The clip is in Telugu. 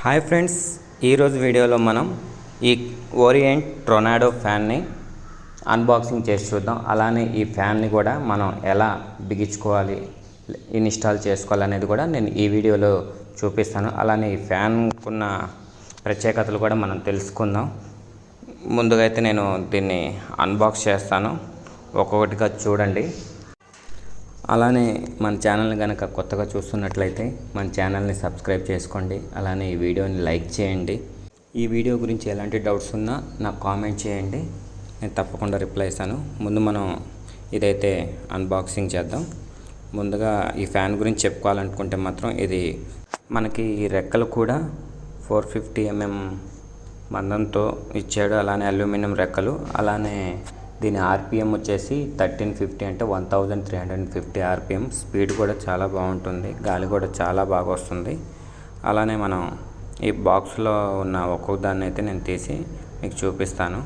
హాయ్ ఫ్రెండ్స్, ఈరోజు వీడియోలో మనం ఈ ఓరియంట్ టొర్నాడో ఫ్యాన్ని అన్బాక్సింగ్ చేసి చూద్దాం. అలానే ఈ ఫ్యాన్ని కూడా మనం ఎలా బిగించుకోవాలి, ఇన్స్టాల్ చేసుకోవాలి అనేది కూడా నేను ఈ వీడియోలో చూపిస్తాను. అలానే ఈ ఫ్యాన్కున్న ప్రత్యేకతలు కూడా మనం తెలుసుకుందాం. ముందుగా అయితే నేను దీన్ని అన్బాక్స్ చేస్తాను, ఒక్కొక్కటిగా చూడండి. అలానే మన ఛానల్ని కనుక కొత్తగా చూస్తున్నట్లయితే మన ఛానల్ని సబ్స్క్రైబ్ చేసుకోండి. అలానే ఈ వీడియోని లైక్ చేయండి. ఈ వీడియో గురించి ఎలాంటి డౌట్స్ ఉన్నా నాకు కామెంట్ చేయండి, నేను తప్పకుండా రిప్లై ఇస్తాను. ముందు మనం ఇదైతే అన్బాక్సింగ్ చేద్దాం. ముందుగా ఈ ఫ్యాన్ గురించి చెప్పుకోవాలనుకుంటే మాత్రం ఇది మనకి ఈ రెక్కలు కూడా 450 mm మందంతో ఇచ్చాడు. అలానే అల్యూమినియం రెక్కలు. అలానే దీని ఆర్పిఎం వచ్చేసి 1350 అంటే 1350 ఆర్పిఎం. స్పీడ్ కూడా చాలా బాగుంటుంది, గాలి కూడా చాలా బాగా వస్తుంది. అలానే మనం ఈ బాక్స్లో ఉన్న ఒక్కొక్క దాన్ని అయితే నేను తీసి మీకు చూపిస్తాను.